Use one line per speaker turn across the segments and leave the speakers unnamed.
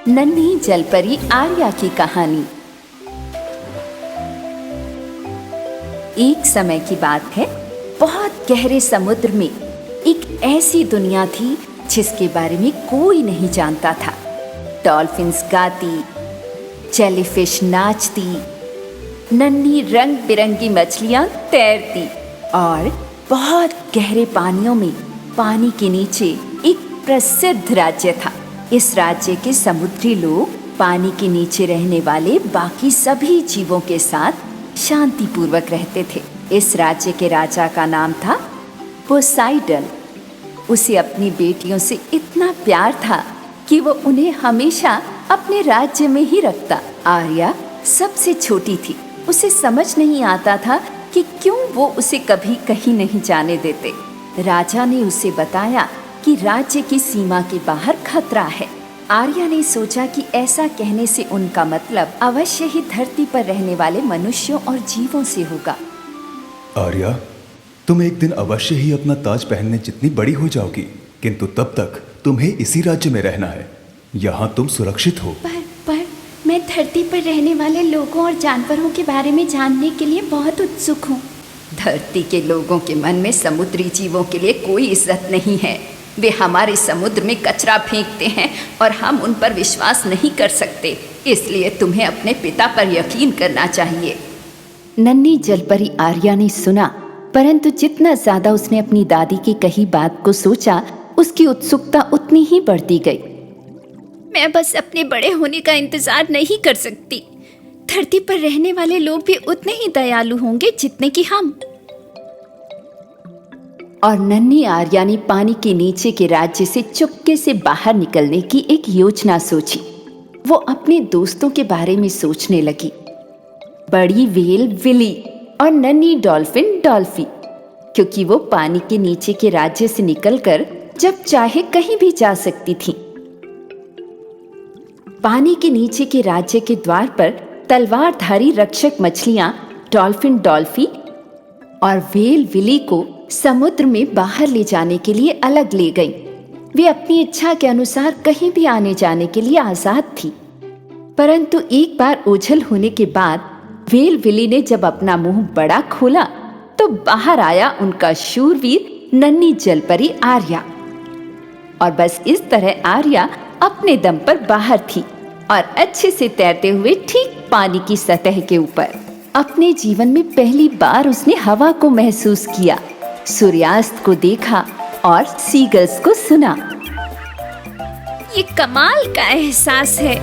नन्ही जलपरी आर्या की कहानी। एक समय की बात है, बहुत गहरे समुद्र में एक ऐसी दुनिया थी जिसके बारे में कोई नहीं जानता था। डॉल्फिन्स गाती, जेलीफिश नाचती, नन्ही रंग बिरंगी मछलियां तैरती और बहुत गहरे पानियों में पानी के नीचे एक प्रसिद्ध राज्य था। इस राज्य के समुद्री लोग पानी के नीचे रहने वाले बाकी सभी जीवों के साथ शांतिपूर्वक रहते थे। इस राज्य के राजा का नाम था पोसाइडन। उसे अपनी बेटियों से इतना प्यार था कि वो उन्हें हमेशा अपने राज्य में ही रखता। आर्या सबसे छोटी थी। उसे समझ नहीं आता था कि क्यों वो उसे कभी कहीं नहीं जाने देते। राजा ने उसे बताया कि राज्य की सीमा के बाहर खतरा है। आर्या ने सोचा कि ऐसा कहने से उनका मतलब अवश्य ही धरती पर रहने वाले मनुष्यों और जीवों से होगा।
आर्या, तुम एक दिन अवश्य ही अपना ताज पहनने जितनी बड़ी हो जाओगी, किंतु तब तक तुम्हें इसी राज्य में रहना है। यहाँ तुम सुरक्षित हो।
पर मैं धरती पर रहने वाले लोगों और जानवरों के बारे में जानने के लिए बहुत उत्सुक हूँ। धरती के लोगों के मन में समुद्री जीवों के लिए कोई इज्जत नहीं है। वे हमारे समुद्र में कचरा फेंकते हैं और हम उन पर विश्वास नहीं कर सकते। इसलिए तुम्हें अपने पिता पर यकीन करना चाहिए। नन्ही जलपरी आर्या ने सुना, परंतु जितना ज्यादा उसने अपनी दादी की कही बात को सोचा, उसकी उत्सुकता उतनी ही बढ़ती गई। मैं बस अपने बड़े होने का इंतजार नहीं कर सकती। धरती पर रहने वाले लोग भी उतने ही दयालु होंगे जितने कि हम। और नन्ही आर्या ने पानी के नीचे के राज्य से चुपके से बाहर निकलने की एक योजना सोची। वो अपने दोस्तों के बारे में सोचने लगी, बड़ी व्हेल विली और नन्ही डॉल्फिन डॉल्फी, क्योंकि वो पानी के नीचे के राज्य से निकलकर जब चाहे कहीं भी जा सकती थी। पानी के नीचे के राज्य के द्वार पर तलवारधारी रक्षक मछलियां डॉल्फिन डॉल्फी और व्हेल विली को समुद्र में बाहर ले जाने के लिए अलग ले गईं। वे अपनी इच्छा के अनुसार कहीं भी आने जाने के लिए आजाद थी। परंतु एक बार ओझल होने के बाद व्हेल विली ने जब अपना मुंह बड़ा खोला तो बाहर आया उनका शूरवीर नन्ही जलपरी आर्या। और बस इस तरह आर्या अपने दम पर बाहर थी और अच्छे से तैरते हुए ठीक पानी की सतह के ऊपर। अपने जीवन में पहली बार उसने हवा को महसूस किया, सूर्यास्त को देखा और सीगल्स को सुना। ये कमाल का एहसास है।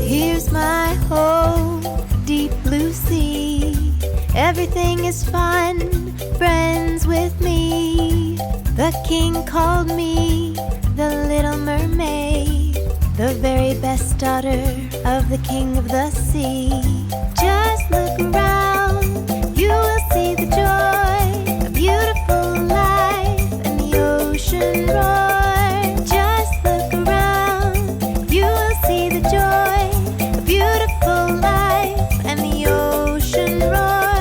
Here's my home, deep blue sea. Everything is fun, friends with me. The king called me the little mermaid, the very best daughter of the king of the sea. Just look around, you will see the joy, a beautiful life and the ocean roar. Just look around, you will see the joy, a beautiful life and the ocean roar.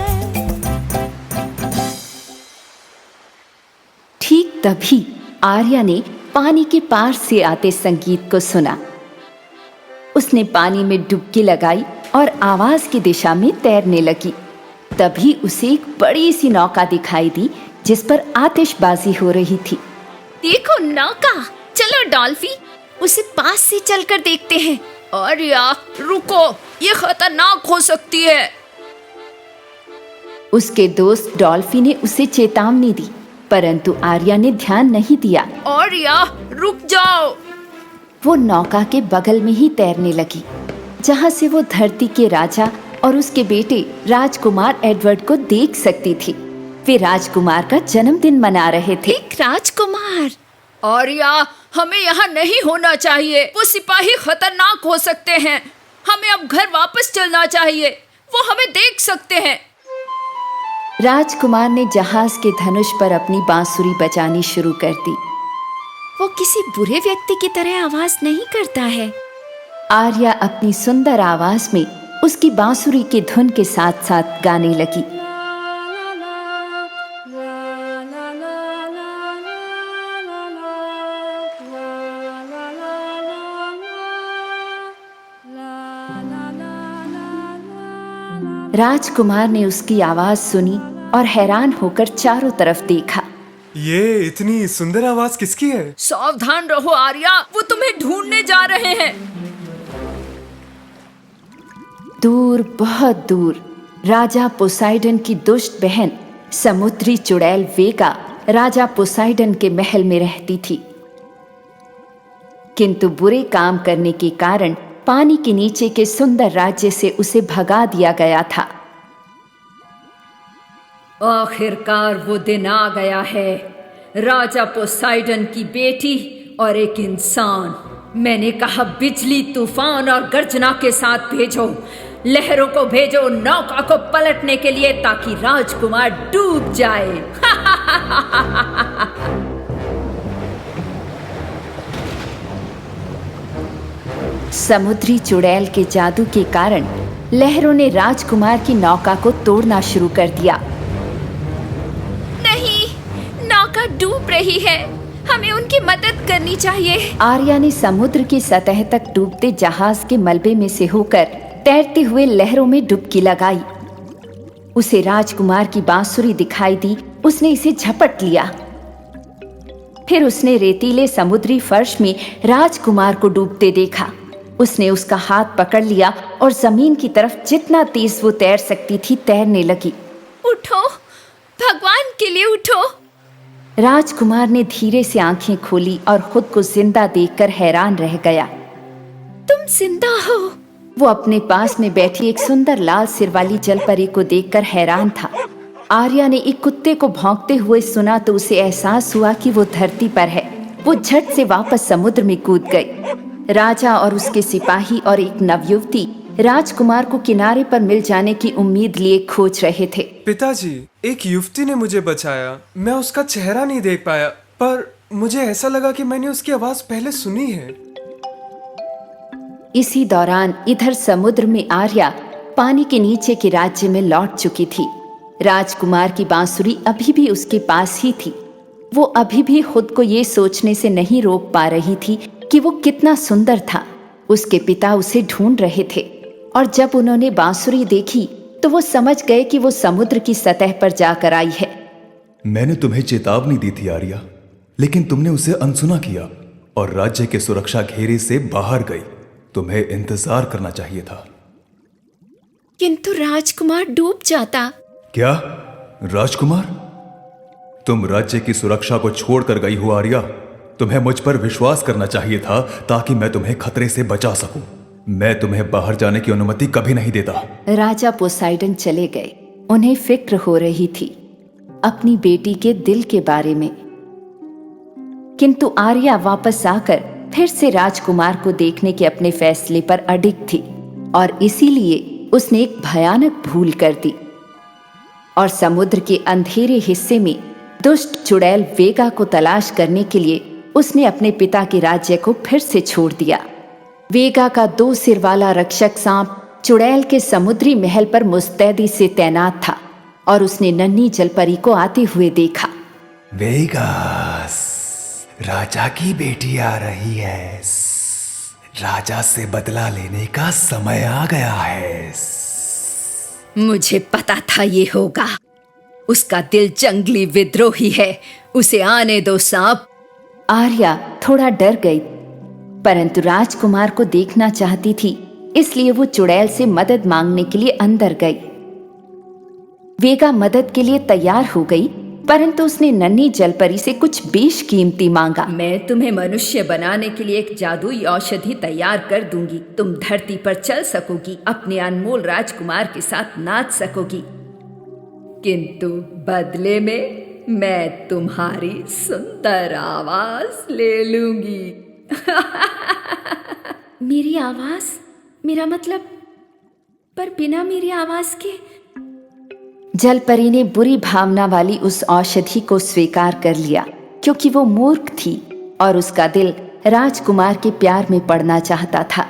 ठीक तभी आर्या ने पानी के पार से आते संगीत को सुना। उसने पानी में डुबकी लगाई और आवाज की दिशा में तैरने लगी। तभी उसे एक बड़ी सी नौका दिखाई दी जिस पर आतिशबाजी हो रही थी। देखो नौका, चलो डॉल्फी, उसे पास से चलकर देखते हैं। और यार रुको, ये खतरनाक हो सकती है। उसके दोस्त डॉल्फी ने उसे चेतावनी दी, परंतु आर्या ने ध्यान नहीं दिया। और यार रुक जाओ। वो नौका के बगल में ही तैरने लगी, जहाँ से वो धरती के राजा और उसके बेटे राजकुमार एडवर्ड को देख सकती थी। वे राजकुमार का जन्मदिन मना रहे थे। एक राजकुमार। आर्या, हमें यहाँ नहीं होना चाहिए। वो सिपाही खतरनाक हो सकते हैं। हमें अब घर वापस चलना चाहिए। वो हमें देख सकते हैं। राजकुमार ने जहाज के धनुष पर अपनी बांसुरी बजानी शुरू कर दी। वो किसी बुरे व्यक्ति की तरह आवाज नहीं करता है। आर्या अपनी सुंदर आवाज में उसकी बांसुरी की धुन के साथ साथ गाने लगी। राजकुमार ने उसकी आवाज सुनी और हैरान होकर चारों तरफ देखा।
ये इतनी सुंदर आवाज किसकी है?
सावधान रहो आर्या, वो तुम्हें ढूंढने जा रहे हैं। दूर, बहुत दूर, राजा पोसाइडन की दुष्ट बहन समुद्री चुड़ैल वेगा राजा पोसाइडन के महल में रहती थी। किंतु बुरे काम करने के कारण पानी के नीचे के सुंदर राज्य से उसे भगा दिया गया था। आखिरकार वो दिन आ गया है। राजा पोसाइडन की बेटी और एक इंसान। मैंने कहा बिजली, तूफान और गर्जना के साथ भेजो, लहरों को भेजो नौका को पलटने के लिए, ताकि राजकुमार डूब जाए। समुद्री चुड़ैल के जादू के कारण लहरों ने राजकुमार की नौका को तोड़ना शुरू कर दिया। नहीं, नौका डूब रही है, हमें उनकी मदद करनी चाहिए। आर्या ने समुद्र की सतह तक डूबते जहाज के मलबे में से होकर तैरते हुए लहरों में डुबकी लगाई। उसे राजकुमार की बांसुरी दिखाई दी। उसने इसे झपट लिया। फिर उसने रेतीले समुद्री फर्श में राजकुमार को डूबते देखा। उसने उसका हाथ पकड़ लिया और जमीन की तरफ जितना तेज वो तैर सकती थी तैरने लगी। उठो, भगवान के लिए उठो। राजकुमार ने धीरे से आंखें खोली और खुद को जिंदा देखकर हैरान रह गया। तुम जिंदा हो? वो अपने पास में बैठी एक सुंदर लाल सिर वाली जलपरी को देखकर हैरान था। आर्या ने एक कुत्ते को भौंकते हुए सुना तो उसे एहसास हुआ कि वो धरती पर है। वो झट से वापस समुद्र में कूद गई। राजा और उसके सिपाही और एक नवयुवती राजकुमार को किनारे पर मिल जाने की उम्मीद लिए खोज रहे थे।
पिताजी, एक युवती ने मुझे बचाया। मैं उसका चेहरा नहीं देख पाया, पर मुझे ऐसा लगा कि मैंने उसकी आवाज पहले सुनी है।
इसी दौरान इधर समुद्र में आर्या पानी के नीचे के राज्य में लौट चुकी थी। राजकुमार की बांसुरी अभी भी उसके पास ही थी। वो अभी भी खुद को ये सोचने से नहीं रोक पा रही थी कि वो कितना सुंदर था। उसके पिता उसे ढूंढ रहे थे और जब उन्होंने बांसुरी देखी तो वो समझ गए कि वो समुद्र की सतह पर जाकर आई है।
मैंने तुम्हें चेतावनी दी थी आर्या, लेकिन तुमने उसे अनसुना किया और राज्य के सुरक्षा घेरे से बाहर गई। तुम्हें इंतजार करना चाहिए था।
किंतु राजकुमार डूब जाता।
क्या? राजकुमार? तुम राज्य की सुरक्षा को छोड़कर गई हो आर्या। तुम्हें मुझ पर विश्वास करना चाहिए था ताकि मैं तुम्हें खतरे से बचा सकूं। मैं तुम्हें बाहर जाने की अनुमति कभी नहीं देता।
राजा पोसाइडन चले गए। उन्हें फिक्र हो रही थी अपनी बेटी के दिल के बारे में। किंतु आर्या वापस आकर फिर से राजकुमार को देखने के अपने फैसले पर अडिग थी और इसीलिए उसने एक भयानक भूल कर दी और समुद्र के अंधेरे हिस्से में दुष्ट चुड़ैल वेगा को तलाश करने के लिए उसने अपने पिता के राज्य को फिर से छोड़ दिया। वेगा का 2 सिर वाला रक्षक सांप चुड़ैल के समुद्री महल पर मुस्तैदी से तैनात था और उसने नन्ही जलपरी को आते हुए देखा।
वेगास, राजा की बेटी आ रही है। राजा से बदला लेने का समय आ गया है।
मुझे पता था ये होगा। उसका दिल जंगली विद्रोही है। उसे आने दो सांप। आर्या थोड़ा डर गई, परंतु राजकुमार को देखना चाहती थी, इसलिए वो चुड़ैल से मदद मांगने के लिए अंदर गई। वेगा मदद के लिए तैयार हो गई, परंतु उसने नन्ही जलपरी से कुछ बेशकीमती मांगा। मैं तुम्हें मनुष्य बनाने के लिए एक जादुई औषधि तैयार कर दूंगी। तुम धरती पर चल सकोगी, अपने अनमोल राजकुमार के साथ नाच सकोगी, किंतु बदले में मैं तुम्हारी सुंदर आवाज ले लूंगी। मेरी आवाज? मेरा मतलब, पर बिना मेरी आवाज के? जलपरी ने बुरी भावना वाली उस औषधि को स्वीकार कर लिया, क्योंकि वो मूर्ख थी और उसका दिल राजकुमार के प्यार में पड़ना चाहता था।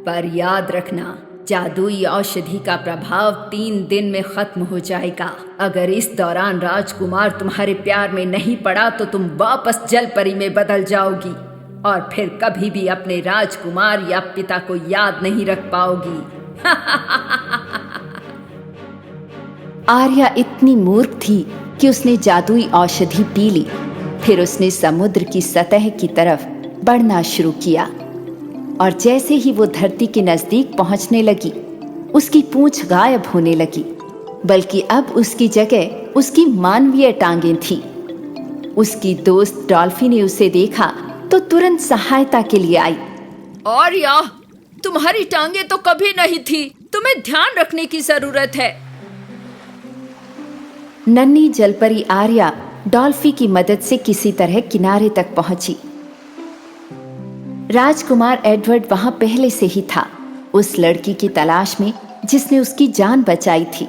पर याद रखना, जादुई औषधि का प्रभाव 3 दिन में खत्म हो जाएगा। अगर इस दौरान राजकुमार तुम्हारे प्यार में नहीं पड़ा तो तुम वापस जलपरी में बदल जाओगी और फिर कभी भी अपने राजकुमार या पिता को याद नहीं रख पाओगी। आर्या इतनी मूर्ख थी कि उसने जादुई औषधि पी ली। फिर उसने समुद्र की सतह की तरफ बढ़ना शुरू किया और जैसे ही वो धरती के नजदीक पहुंचने लगी, उसकी पूंछ गायब होने लगी, बल्कि अब उसकी जगह उसकी मानवीय टांगें थीं। उसकी दोस्त डॉल्फिन ने उसे देखा तो तुरंत सहायता के लिए आई।
आर्या, तुम्हारी टांगें तो कभी नहीं थी, तुम्हें ध्यान रखने की जरूरत है।
नन्ही जलपरी आर्या डॉल्फी की मदद से किसी तरह किनारे तक पहुंची। राजकुमार एडवर्ड वहां पहले से ही था, उस लड़की की तलाश में जिसने उसकी जान बचाई थी।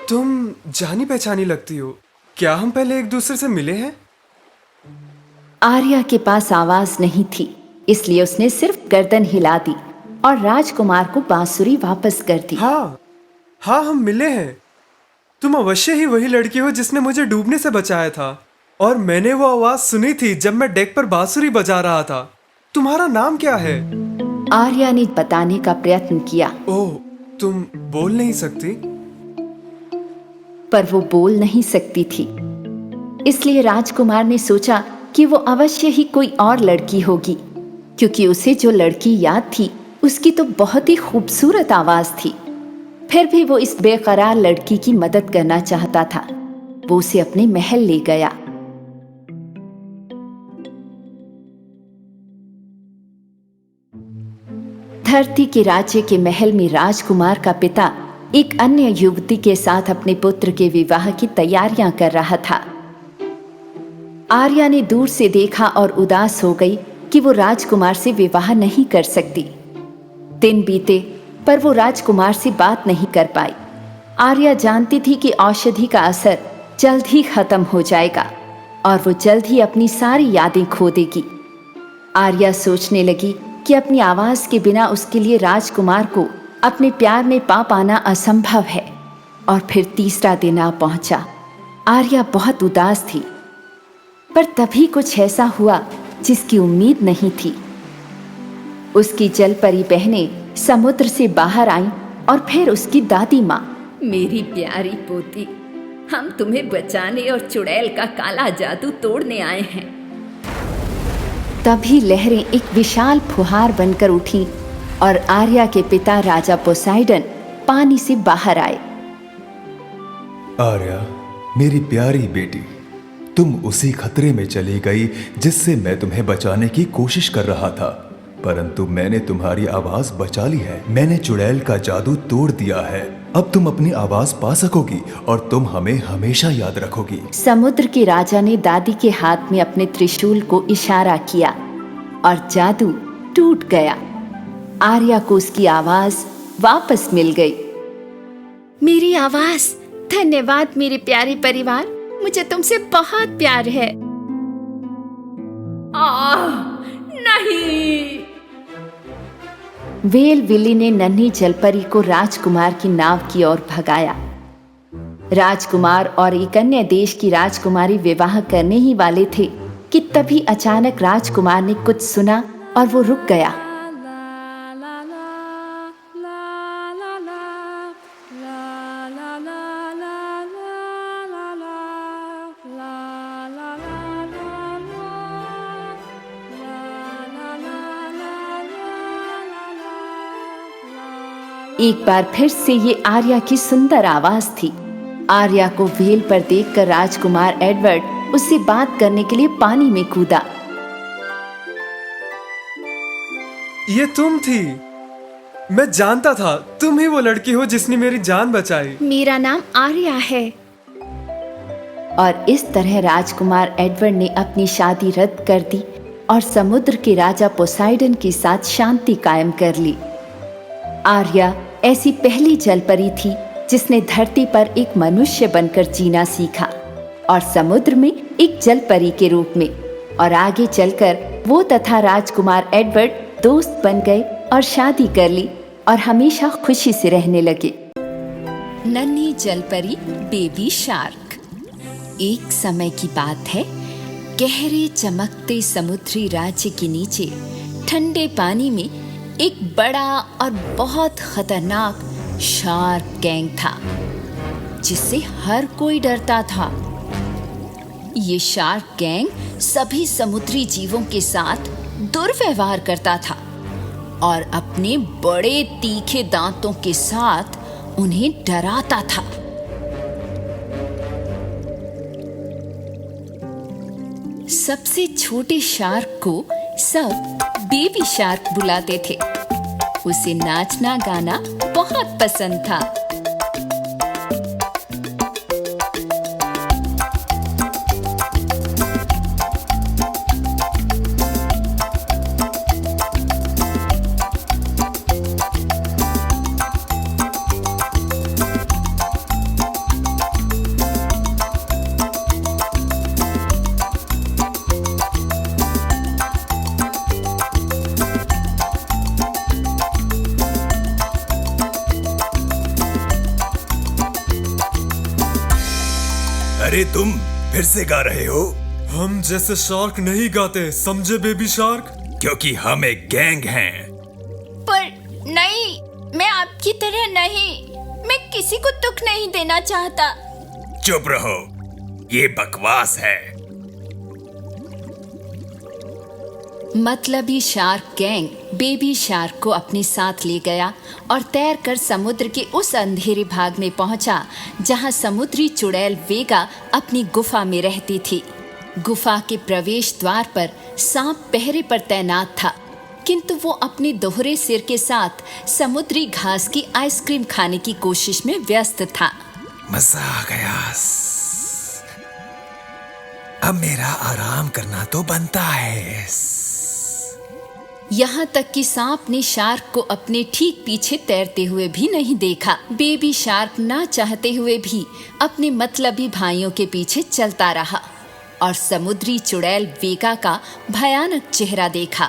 तुम जानी पहचानी लगती हो, क्या हम पहले एक दूसरे से मिले हैं?
आर्या के पास आवाज नहीं थी, इसलिए उसने सिर्फ गर्दन हिला दी और राजकुमार को बांसुरी वापस कर दी।
हाँ, हम मिले हैं। तुम अवश्य ही वही लड़की हो जिसने मुझे डूबने से बचाया था, और मैंने वो आवाज सुनी थी जब मैं डेक पर बांसुरी बजा रहा था। तुम्हारा नाम क्या है?
आर्या ने बताने का प्रयत्न किया।
ओह, तुम बोल नहीं सकती?
पर वो बोल नहीं सकती थी, इसलिए राजकुमार ने सोचा कि वो अवश्य ही कोई और लड़की होगी, क्योंकि उसे जो लड़की याद थी उसकी तो बहुत ही खूबसूरत आवाज थी। फिर भी वो इस बेकरार लड़की की मदद करना चाहता था। वो उसे अपने महल ले गया। धरती के राज्य के महल में राजकुमार का पिता एक अन्य युवती के साथ अपने पुत्र के विवाह की तैयारियां कर रहा था। आर्या ने दूर से देखा और उदास हो गई कि वो राजकुमार से विवाह नहीं कर सकती। दिन बीते पर वो राजकुमार से बात नहीं कर पाई। आर्या जानती थी कि औषधि का असर जल्द ही खत्म हो जाएगा और वो जल्द ही अपनी सारी यादें खो देगी। आर्या सोचने लगी कि अपनी आवाज के बिना उसके लिए राजकुमार को अपने प्यार में पा पाना असंभव है। और फिर तीसरा दिन आ पहुंचा। आर्या बहुत उदास थी, पर तभी कुछ ऐसा हुआ जिसकी उम्मीद नहीं थी। उसकी जलपरी बहनें समुद्र से बाहर आईं और फिर उसकी दादी माँ।
मेरी प्यारी पोती, हम तुम्हें बचाने और चुड़ैल का काला जादू तोड़ने आए हैं।
तभी लहरें एक विशाल फुहार बनकर उठीं और आर्या के पिता राजा पोसाइडन पानी से बाहर आए।
आर्या, मेरी प्यारी बेटी, तुम उसी खतरे में चली गई जिससे मैं तुम्हें बचाने की कोशिश कर रहा था, परंतु मैंने तुम्हारी आवाज बचा ली है। मैंने चुड़ैल का जादू तोड़ दिया है। अब तुम अपनी आवाज पा सकोगी और तुम हमें हमेशा याद रखोगी।
समुद्र के राजा ने दादी के हाथ में अपने त्रिशूल को इशारा किया और जादू टूट गया। आर्या को उसकी आवाज वापस मिल गई।
मेरी आवाज, धन्यवाद मेरे प्यारे परिवार, मुझे तुमसे बहुत प्यार है। नहीं।
वेल विली ने नन्ही जलपरी को राजकुमार की नाव की ओर भगाया। राजकुमार और एक अन्य देश की राजकुमारी विवाह करने ही वाले थे कि तभी अचानक राजकुमार ने कुछ सुना और वो रुक गया। एक बार फिर से ये आर्या की सुंदर आवाज थी। आर्या को वेल पर देखकर राजकुमार एडवर्ड उससे बात करने के लिए पानी में कूदा।
ये तुम थी। मैं जानता था तुम ही वो लड़की हो जिसने मेरी जान बचाई।
मेरा नाम आर्या है।
और इस तरह राजकुमार एडवर्ड ने अपनी शादी रद्द कर दी और समुद्र के राजा पोसाइडन के साथ शांति कायम कर ली। आर्या ऐसी पहली जलपरी थी जिसने धरती पर एक मनुष्य बनकर जीना सीखा और समुद्र में एक जलपरी के रूप में। और आगे चलकर वो तथा राजकुमार एडवर्ड दोस्त बन गए और शादी कर ली और हमेशा खुशी से रहने लगे।
नन्ही जलपरी बेबी शार्क।
एक समय की बात है, गहरे चमकते समुद्री राज्य के नीचे ठंडे पानी में एक बड़ा और बहुत खतरनाक शार्क गैंग था जिससे हर कोई डरता था। ये शार्क गैंग सभी समुद्री जीवों के साथ दुर्व्यवहार करता था और अपने बड़े तीखे दांतों के साथ उन्हें डराता था। सबसे छोटे शार्क को सब बेबी शार्क बुलाते थे। उसे नाचना गाना बहुत पसंद था।
अरे तुम फिर से गा रहे हो?
हम जैसे शार्क नहीं गाते, समझे बेबी शार्क?
क्योंकि हम एक गैंग हैं।
पर नहीं, मैं आपकी तरह नहीं। मैं किसी को दुख नहीं देना चाहता।
चुप रहो, ये बकवास है।
मतलबी शार्क गैंग बेबी शार्क को अपने साथ ले गया और तैरकर समुद्र के उस अंधेरे भाग में पहुंचा जहां समुद्री चुड़ैल वेगा अपनी गुफा में रहती थी। गुफा के प्रवेश द्वार पर सांप पहरे पर तैनात था, किंतु वो अपने दोहरे सिर के साथ समुद्री घास की आइसक्रीम खाने की कोशिश में व्यस्त था।
मजा आ गया। अब मेरा आराम करना तो बनता है।
यहाँ तक कि सांप ने शार्क को अपने ठीक पीछे तैरते हुए भी नहीं देखा। बेबी शार्क ना चाहते हुए भी अपने मतलबी भाइयों के पीछे चलता रहा और समुद्री चुड़ैल वेगा का भयानक चेहरा देखा।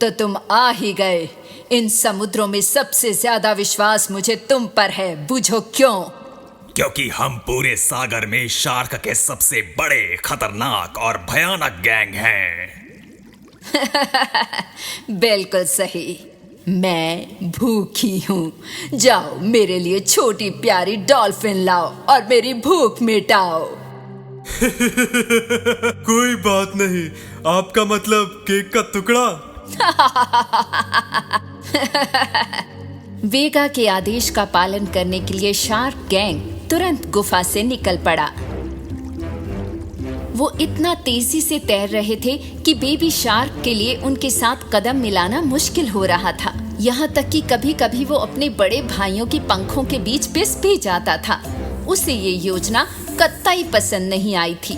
तो तुम आ ही गए। इन समुद्रों में सबसे ज्यादा विश्वास मुझे तुम पर है, बूझो क्यों?
क्योंकि हम पूरे सागर में शार्क के सबसे बड़े, खतरनाक और भयानक गैंग हैं।
बिल्कुल सही। मैं भूखी हूँ। जाओ मेरे लिए छोटी प्यारी डॉल्फिन लाओ और मेरी भूख मिटाओ।
कोई बात नहीं। आपका मतलब केक का टुकड़ा?
वेगा के आदेश का पालन करने के लिए शार्क गैंग तुरंत गुफा से निकल पड़ा। वो इतना तेजी से तैर रहे थे कि बेबी शार्क के लिए उनके साथ कदम मिलाना मुश्किल हो रहा था। यहाँ तक कि कभी-कभी वो अपने बड़े भाइयों के पंखों के बीच पिस भी जाता था। उसे ये योजना कतई पसंद नहीं आई थी।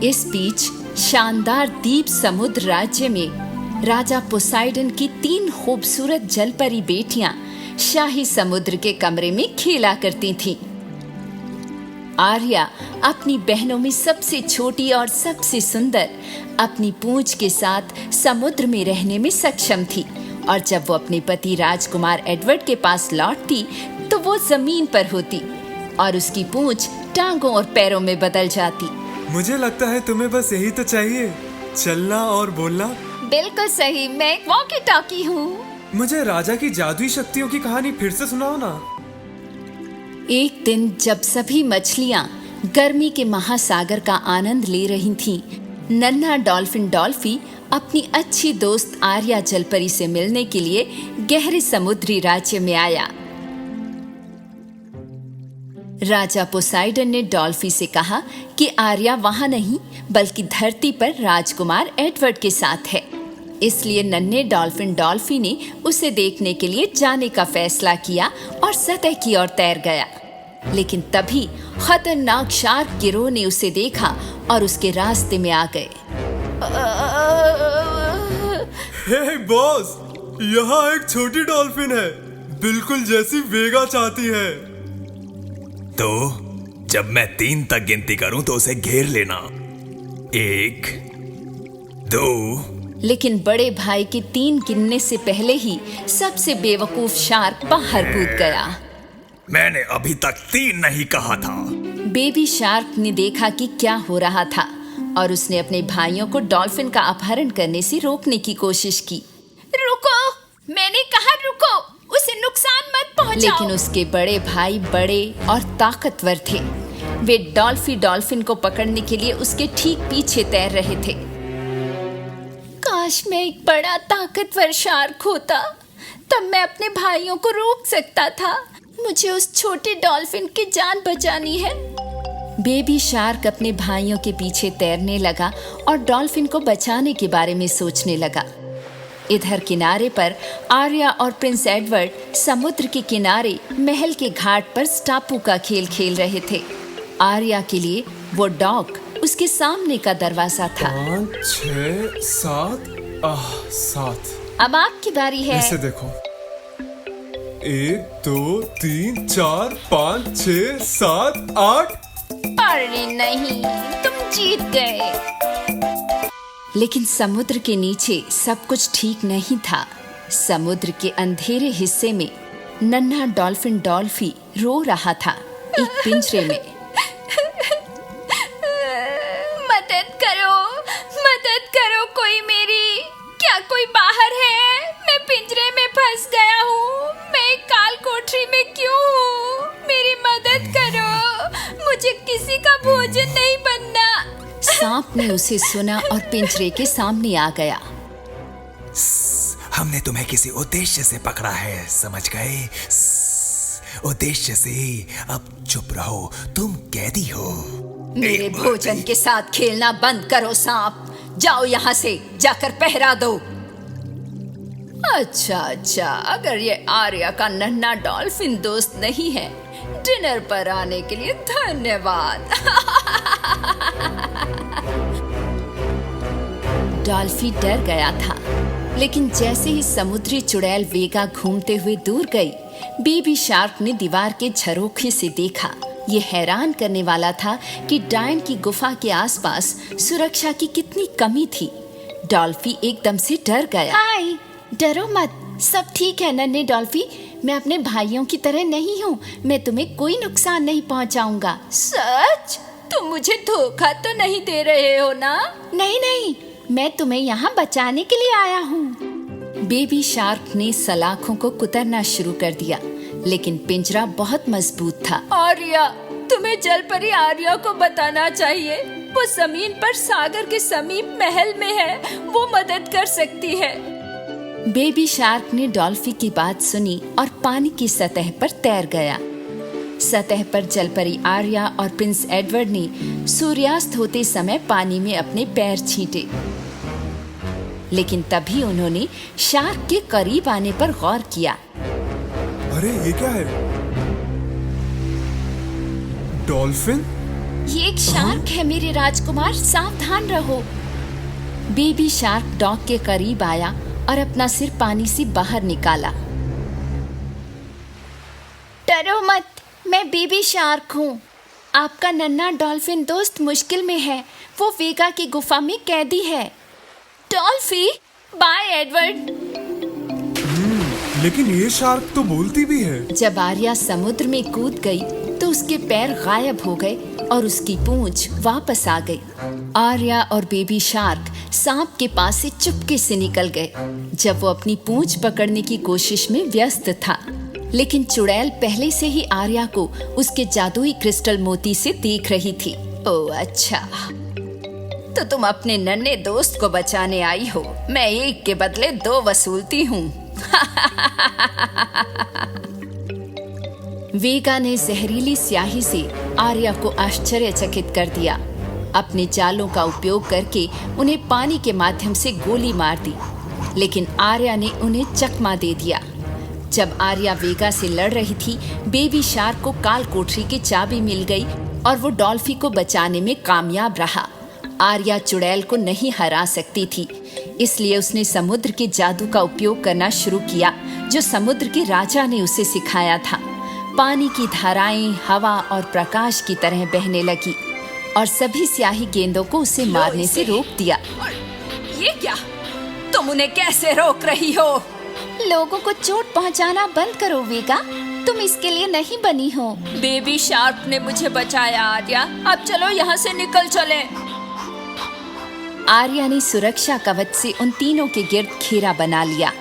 इस बीच शानदार द्वीप समुद्र राज्य में राजा पोसाइडन की 3 खूबसूरत जलपरी बेटियां शाही समुद्र के कमरे में खेला करती थीं। आर्या अपनी बहनों में सबसे छोटी और सबसे सुंदर, अपनी पूंछ के साथ समुद्र में रहने में सक्षम थी और जब वो अपने पति राजकुमार एडवर्ड के पास लौटती तो वो जमीन पर होती और उसकी पूंछ टांगों और पैरों में बदल जाती।
मुझे लगता है तुम्हें बस यही तो चाहिए, चलना और बोलना।
बिल्कुल सही, मैं एक वॉकी टॉकी हूँ।
मुझे राजा की जादुई शक्तियों की कहानी फिर से सुनाओ ना।
एक दिन जब सभी मछलियां गर्मी के महासागर का आनंद ले रही थीं, नन्हा डॉल्फिन डॉल्फी अपनी अच्छी दोस्त आर्या जलपरी से मिलने के लिए गहरे समुद्री राज्य में आया। राजा पोसाइडन ने डॉल्फी से कहा कि आर्या वहां नहीं बल्कि धरती पर राजकुमार एडवर्ड के साथ है। इसलिए नन्हे डॉल्फिन डॉल्फी ने उसे देखने के लिए जाने का फैसला किया और सतह की ओर तैर गया। लेकिन तभी खतरनाक शार्क गिरोह ने उसे देखा और उसके रास्ते में आ गए।
हे बॉस, यहाँ एक छोटी डॉल्फिन है, बिल्कुल जैसी वेगा चाहती है।
तो जब मैं 3 तक गिनती करूं तो उसे घेर लेना। 1, 2।
लेकिन बड़े भाई के 3 गिनने से पहले ही सबसे बेवकूफ शार्क बाहर कूद गया।
मैंने अभी तक 3 नहीं कहा था।
बेबी शार्क ने देखा कि क्या हो रहा था और उसने अपने भाइयों को डॉल्फिन का अपहरण करने से रोकने की कोशिश की।
रुको, मैंने कहा रुको।
लेकिन उसके बड़े भाई बड़े और ताकतवर थे। वे डॉल्फिन को पकड़ने के लिए उसके ठीक पीछे तैर रहे थे। काश मैं एक बड़ा ताकतवर शार्क होता, तब मैं अपने भाइयों को रोक सकता था। मुझे उस छोटे डॉल्फिन की जान बचानी है। बेबी शार्क अपने भाइयों के पीछे तैरने लगा और डॉल्फिन को बचाने के बारे में सोचने लगा। इधर किनारे पर आर्या और प्रिंस एडवर्ड समुद्र के किनारे महल के घाट पर टापू का खेल खेल रहे थे। आर्या के लिए वो डॉक उसके सामने का दरवाजा था।
5, 6, 7 7।
अब आपकी बारी है।
ऐसे देखो, 1 2 3 4 5 6 7 8।
अरे नहीं, तुम जीत गए। लेकिन समुद्र के नीचे सब कुछ ठीक नहीं था। समुद्र के अंधेरे हिस्से में नन्हा डॉल्फिन डॉल्फी रो रहा था, एक पिंजरे में। मदद करो कोई मेरी। क्या कोई बाहर है? मैं पिंजरे में फंस गया हूँ। मैं एक काल कोठरी में क्यों हूँ? मेरी मदद करो, मुझे किसी का भोजन नहीं बनना। सांप ने उसे सुना और पिंजरे के सामने आ गया।
हमने तुम्हें किसी उद्देश्य से पकड़ा है, समझ गए? उद्देश्य से। अब चुप रहो, तुम कैदी हो।
मेरे भोजन के साथ खेलना बंद करो सांप। जाओ यहाँ से, जाकर पहरा दो। अच्छा, अगर ये आर्या का नन्हा डॉल्फिन दोस्त नहीं है, डिनर पर आने के लिए धन्यवाद। डॉल्फी डर गया था, लेकिन जैसे ही समुद्री चुड़ैल वेगा घूमते हुए दूर गई, बेबी शार्क ने दीवार के झरोखे से देखा। ये हैरान करने वाला था कि डायन की गुफा के आसपास सुरक्षा की कितनी कमी थी। डॉल्फी एकदम से डर गया। हाय, डरो मत, सब ठीक है नन्हे डॉल्फी। मैं अपने भाइयों की तरह नहीं हूँ। मैं तुम्हें कोई नुकसान नहीं पहुँचाऊंगा। सच? तुम मुझे धोखा तो नहीं दे रहे हो ना? नहीं, मैं तुम्हें यहाँ बचाने के लिए आया हूँ। बेबी शार्क ने सलाखों को कुतरना शुरू कर दिया, लेकिन पिंजरा बहुत मजबूत था। आर्या, तुम्हें जलपरी आर्या को बताना चाहिए। वो जमीन पर सागर के समीप महल में है। वो मदद कर सकती है। बेबी शार्क ने डॉल्फी की बात सुनी और पानी की सतह पर तैर गया। सतह पर जलपरी आर्या और प्रिंस एडवर्ड ने सूर्यास्त होते समय पानी में अपने पैर छींटे, लेकिन तभी उन्होंने शार्क के करीब आने पर गौर किया।
अरे ये क्या है? डॉल्फिन?
ये एक शार्क है मेरे राजकुमार, सावधान रहो। बेबी शार्क डॉग के करीब आया और अपना सिर पानी से बाहर निकाला। डरो मत, मैं बेबी शार्क हूँ। आपका नन्हा डॉल्फिन दोस्त मुश्किल में है। वो वेगा की गुफा में कैदी है। डॉल्फी, बाय एडवर्ड।
लेकिन ये शार्क तो बोलती भी है।
जब आर्या समुद्र में कूद गई तो उसके पैर गायब हो गए और उसकी पूंछ वापस आ गई। आर्या और बेबी शार्क सांप के पास से चुपके से निकल गए जब वो अपनी पूंछ पकड़ने की कोशिश में व्यस्त था। लेकिन चुड़ैल पहले से ही आर्या को उसके जादुई क्रिस्टल मोती से देख रही थी। ओह अच्छा, तो तुम अपने नन्हे दोस्त को बचाने आई हो। मैं एक के बदले 2 वसूलती हूँ। वेगा ने जहरीली स्याही से आर्या को आश्चर्यचकित कर दिया। अपने जालों का उपयोग करके उन्हें पानी के माध्यम से गोली मार दी, लेकिन आर्या ने उन्हें चकमा दे दिया। जब आर्या वेगा से लड़ रही थी, बेबी शार्क को काल कोठरी की चाबी मिल गई और वो डॉल्फी को बचाने में कामयाब रहा। आर्या चुड़ैल को नहीं हरा सकती थी, इसलिए उसने समुद्र के जादू का उपयोग करना शुरू किया जो समुद्र के राजा ने उसे सिखाया था। पानी की धाराएं हवा और प्रकाश की तरह बहने लगी और सभी स्याही गेंदों को उसे मारने से रोक दिया। ये क्या? तुम उन्हें कैसे रोक रही हो? लोगों को चोट पहुंचाना बंद करो वेगा, तुम इसके लिए नहीं बनी हो। बेबी शार्क ने मुझे बचाया आर्या, अब चलो यहाँ से निकल चले। आर्या ने सुरक्षा कवच से उन तीनों के गिर्द घेरा बना लिया।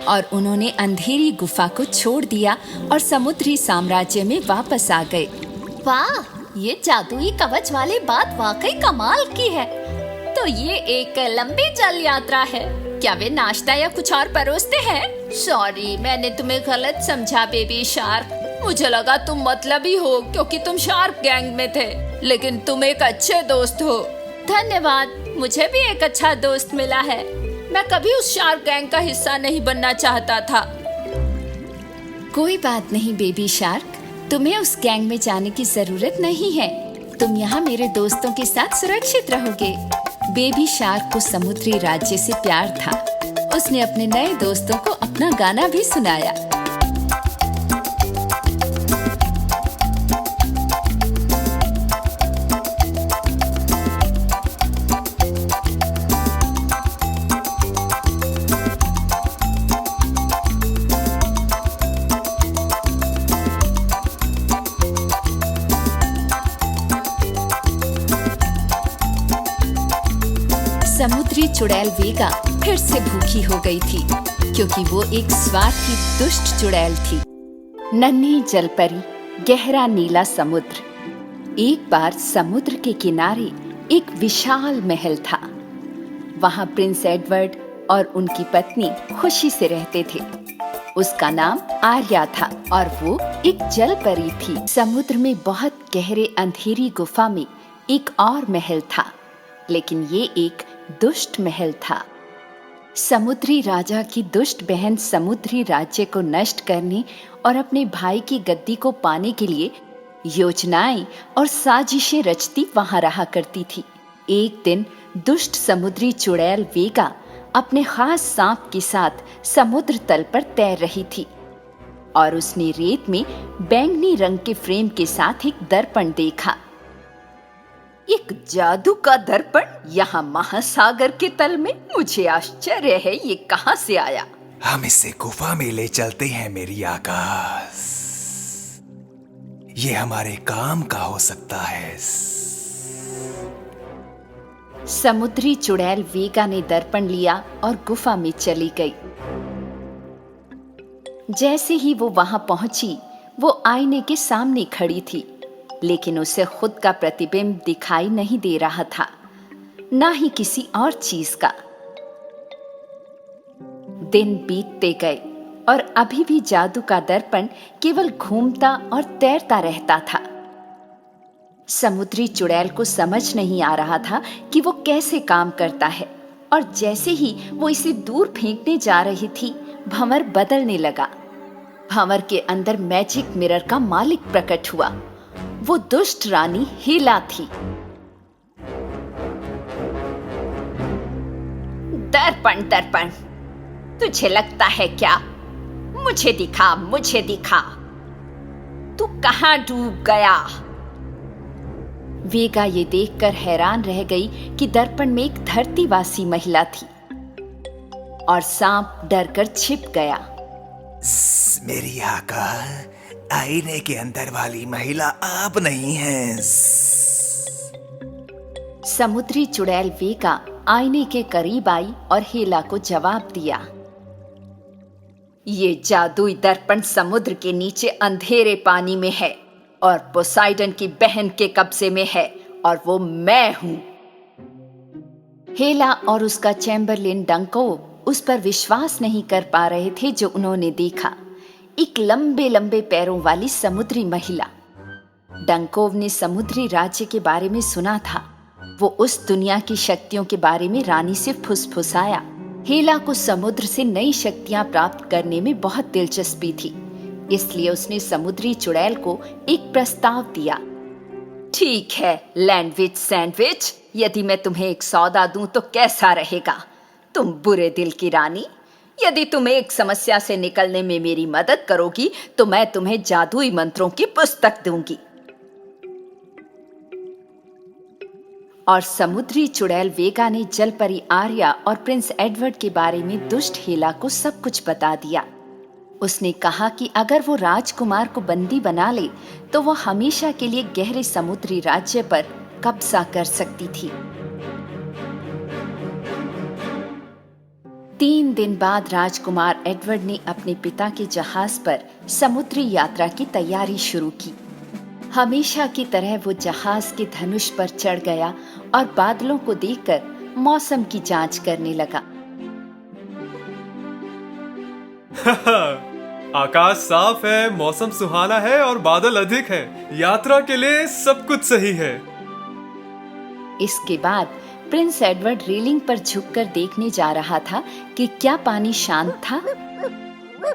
और उन्होंने अंधेरी गुफा को छोड़ दिया और समुद्री साम्राज्य में वापस आ गए।
वाह, ये जादुई कवच वाली बात वाकई कमाल की है। तो ये एक लंबी जल यात्रा है। क्या वे नाश्ता या कुछ और परोसते हैं? सॉरी, मैंने तुम्हें गलत समझा बेबी शार्क। मुझे लगा तुम मतलबी हो क्योंकि तुम शार्क गैंग में थे, लेकिन तुम एक अच्छे दोस्त हो। धन्यवाद, मुझे भी एक अच्छा दोस्त मिला है। मैं कभी उस शार्क गैंग का हिस्सा नहीं बनना चाहता था।
कोई बात नहीं बेबी शार्क, तुम्हें उस गैंग में जाने की जरूरत नहीं है। तुम यहाँ मेरे दोस्तों के साथ सुरक्षित रहोगे। बेबी शार्क को समुद्री राज्य से प्यार था। उसने अपने नए दोस्तों को अपना गाना भी सुनाया। समुद्री चुड़ैल वेगा फिर से भूखी हो गई थी, क्योंकि वो एक स्वार्थी दुष्ट चुड़ैल थी। नन्ही जलपरी, गहरा नीला समुद्र। एक बार समुद्र के किनारे एक विशाल महल था। वहाँ प्रिंस एडवर्ड और उनकी पत्नी खुशी से रहते थे। उसका नाम आर्या था और वो एक जलपरी थी। समुद्र में बहुत गहरे अंधेरी गुफा में एक और महल था, लेकिन ये एक दुष्ट महल था। समुद्री राजा की दुष्ट बहन समुद्री राज्य को नष्ट करने और अपने भाई की गद्दी को पाने के लिए योजनाएं और साजिशें रचती वहां रहा करती थी। एक दिन दुष्ट समुद्री चुड़ैल वेगा अपने खास सांप के साथ समुद्र तल पर तैर रही थी और उसने रेत में बैंगनी रंग के फ्रेम के साथ एक दर्पण देखा। एक जादू का दर्पण यहाँ महासागर के तल में? मुझे आश्चर्य है, ये कहाँ से आया?
हम इसे गुफा में ले चलते हैं मेरी आकाश। ये हमारे काम का हो सकता है।
समुद्री चुड़ैल वेगा ने दर्पण लिया और गुफा में चली गई। जैसे ही वो वहां पहुंची, वो आईने के सामने खड़ी थी, लेकिन उसे खुद का प्रतिबिंब दिखाई नहीं दे रहा था, ना ही किसी और चीज का। दिन बीतते गए और अभी भी जादू का दर्पण केवल घूमता और तैरता रहता था। समुद्री चुड़ैल को समझ नहीं आ रहा था कि वो कैसे काम करता है, और जैसे ही वो इसे दूर फेंकने जा रही थी, भंवर बदलने लगा। भंवर के अंदर मैजिक मिरर का मालिक प्रकट हुआ। वो दुष्ट रानी हीला थी। दर्पण दर्पण, तुझे लगता है क्या? मुझे दिखा, मुझे दिखा, तू कहां डूब गया? वेगा ये देखकर हैरान रह गई कि दर्पण में एक धरतीवासी महिला थी और सांप डरकर छिप गया।
मेरी आका, आईने के अंदर वाली महिला आप नहीं हैं।
समुद्री चुड़ैल वेगा आईने के करीब आई और हीला को जवाब दिया। ये जादुई दर्पण समुद्र के नीचे अंधेरे पानी में है और पोसाइडन की बहन के कब्जे में है, और वो मैं हूं। हीला और उसका चैम्बरलिन डंकोव उस पर विश्वास नहीं कर पा रहे थे जो उन्होंने देखा। एक लंबे लंबे पैरों वाली समुद्री महिला। डंकोव ने समुद्री राज्य के बारे में सुना था। वो उस दुनिया की शक्तियों के बारे में रानी से फुसफुसाया। हीला को समुद्र से नई शक्तियां प्राप्त करने में बहुत दिलचस्पी थी, इसलिए उसने समुद्री चुड़ैल को एक प्रस्ताव दिया। ठीक है लैंडविच सैंडविच, यदि मैं तुम्हें एक सौदा दूं तो कैसा रहेगा? तुम बुरे दिल की रानी, यदि तुम एक समस्या से निकलने में मेरी मदद करोगी तो मैं तुम्हें जादुई मंत्रों की पुस्तक दूंगी। और समुद्री चुड़ैल वेगा ने जलपरी आर्या और प्रिंस एडवर्ड के बारे में दुष्ट हीला को सब कुछ बता दिया। उसने कहा कि अगर वो राजकुमार को बंदी बना ले तो वो हमेशा के लिए गहरे समुद्री राज्य पर कब्जा कर सकती थी। 3 दिन बाद राजकुमार एडवर्ड ने अपने पिता के जहाज पर समुद्री यात्रा की तैयारी शुरू की। हमेशा की तरह वो जहाज के धनुष पर चढ़ गया और बादलों को देखकर मौसम की जांच करने लगा।
आकाश साफ है, मौसम सुहाना है और बादल अधिक है। यात्रा के लिए सब कुछ सही है।
इसके बाद प्रिंस एडवर्ड रेलिंग पर झुककर देखने जा रहा था कि क्या पानी शांत था,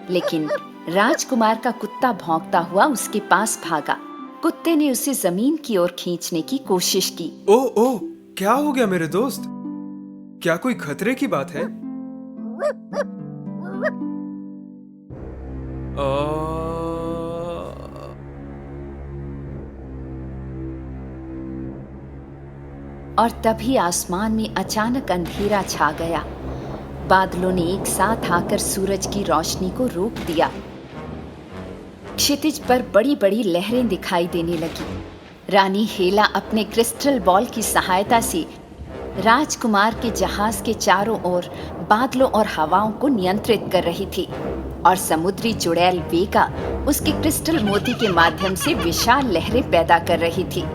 लेकिन राजकुमार का कुत्ता भौंकता हुआ उसके पास भागा। कुत्ते ने उसे जमीन की ओर खींचने की कोशिश की।
ओह, क्या हो गया मेरे दोस्त? क्या कोई खतरे की बात है?
और तभी आसमान में अचानक अंधेरा छा गया। बादलों ने एक साथ आकर सूरज की रोशनी को रोक दिया। क्षितिज पर बड़ी बड़ी लहरें दिखाई देने लगी। रानी हेला अपने क्रिस्टल बॉल की सहायता से राजकुमार के जहाज के चारों ओर बादलों और हवाओं को नियंत्रित कर रही थी और समुद्री चुड़ैल वेगा उसके क्रिस्टल मोती के माध्यम से विशाल लहरें पैदा कर रही थी।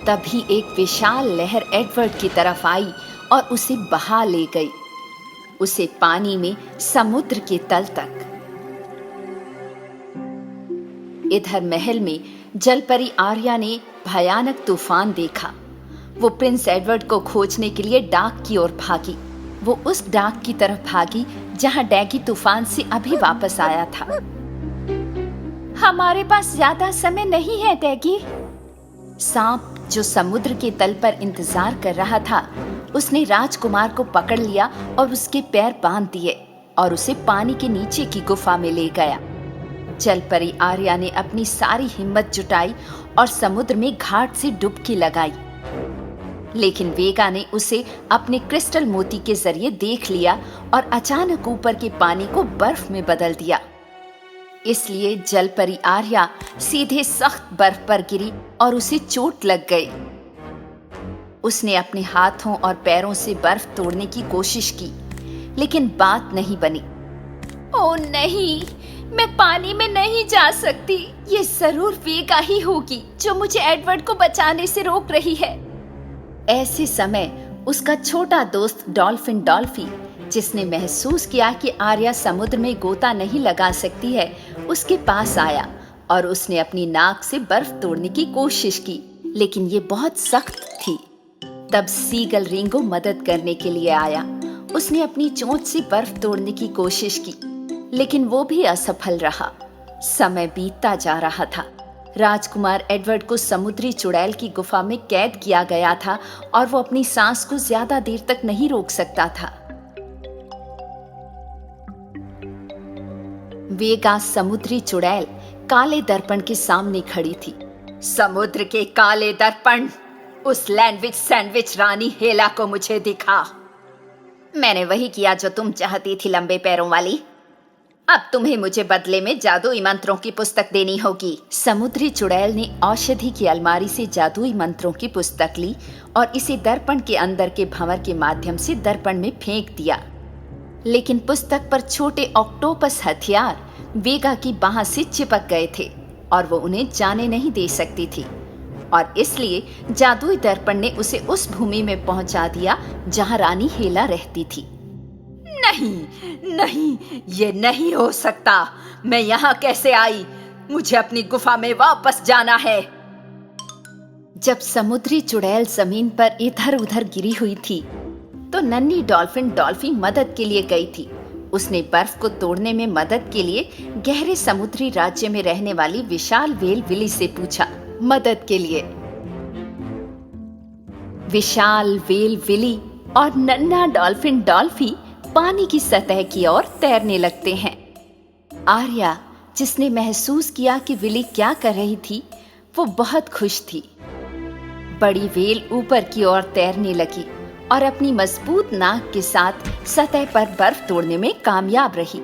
तभी एक विशाल लहर एडवर्ड की तरफ आई और उसे बहा ले गई, उसे पानी में समुद्र के तल तक। इधर महल में जलपरी आर्या ने भयानक तूफान देखा। वो प्रिंस एडवर्ड को खोजने के लिए डाक की ओर भागी। वो उस डाक की तरफ भागी जहां डैगी तूफान से अभी वापस आया था। हमारे पास ज्यादा समय नहीं है डैगी। सांप जो समुद्र के तल पर इंतजार कर रहा था, उसने राजकुमार को पकड़ लिया और उसके पैर बांध दिए और उसे पानी के नीचे की गुफा में ले गया। जलपरी आर्या ने अपनी सारी हिम्मत जुटाई और समुद्र में घाट से डुबकी लगाई, लेकिन वेगा ने उसे अपने क्रिस्टल मोती के जरिए देख लिया और अचानक ऊपर के पानी को बर्फ में बदल दिया। इसलिए जलपरी आर्या सीधे सख्त बर्फ पर गिरी और उसे चोट लग गई। उसने अपने हाथों और पैरों से बर्फ तोड़ने की कोशिश की, लेकिन बात नहीं बनी।
ओह नहीं, मैं पानी में नहीं जा सकती। ये जरूर वेगा ही होगी जो मुझे एडवर्ड को बचाने से रोक रही है।
ऐसे समय उसका छोटा दोस्त डॉल्फिन डॉल्फी, जिसने महसूस किया कि आर्या समुद्र में गोता नहीं लगा सकती है, उसके पास आया और उसने अपनी नाक से बर्फ तोड़ने की कोशिश की, लेकिन ये बहुत सख्त थी। तब सीगल रिंगो मदद करने के लिए आया। उसने अपनी चोंच से बर्फ तोड़ने की कोशिश की, लेकिन वो भी असफल रहा। समय बीतता जा रहा था। राजकुमार एडवर्ड को समुद्री चुड़ैल की गुफा में कैद किया गया था और वो अपनी सांस को ज्यादा देर तक नहीं रोक सकता था। वेगा समुद्री चुड़ैल काले दर्पण के सामने खड़ी थी। समुद्र के काले दर्पण, उस लैंडविच सैंडविच रानी हेला को मुझे दिखा। मैंने वही किया जो तुम चाहती थी, लंबे पैरों वाली। अब तुम्हें मुझे बदले में जादुई मंत्रों की पुस्तक देनी होगी। समुद्री चुड़ैल ने औषधि की अलमारी से जादुई मंत्रों की पुस्तक ली और इसे दर्पण के अंदर के भंवर के माध्यम से दर्पण में फेंक दिया, लेकिन पुस्तक पर छोटे ऑक्टोपस हथियार वेगा की बाह से चिपक गए थे और वो उन्हें जाने नहीं दे सकती थी, और इसलिए जादुई दर्पण ने उसे उस भूमि में पहुंचा दिया जहां रानी हेला रहती थी। नहीं नहीं, ये नहीं हो सकता। मैं यहाँ कैसे आई? मुझे अपनी गुफा में वापस जाना है। जब समुद्री चुड़ैल जमीन पर इधर उधर गिरी हुई थी तो नन्ही डॉल्फिन डॉल्फी मदद के लिए गई थी। उसने बर्फ को तोड़ने में मदद के लिए गहरे समुद्री राज्य में रहने वाली विशाल व्हेल विली से पूछा मदद के लिए। विशाल व्हेल विली और नन्हा डॉल्फिन डॉल्फी पानी की सतह की ओर तैरने लगते हैं। आर्या, जिसने महसूस किया कि विली क्या कर रही थी, वो बहुत खुश थी। बड़ी व्हेल ऊपर की ओर तैरने लगी और अपनी मजबूत नाक के साथ सतह पर बर्फ तोड़ने में कामयाब रही।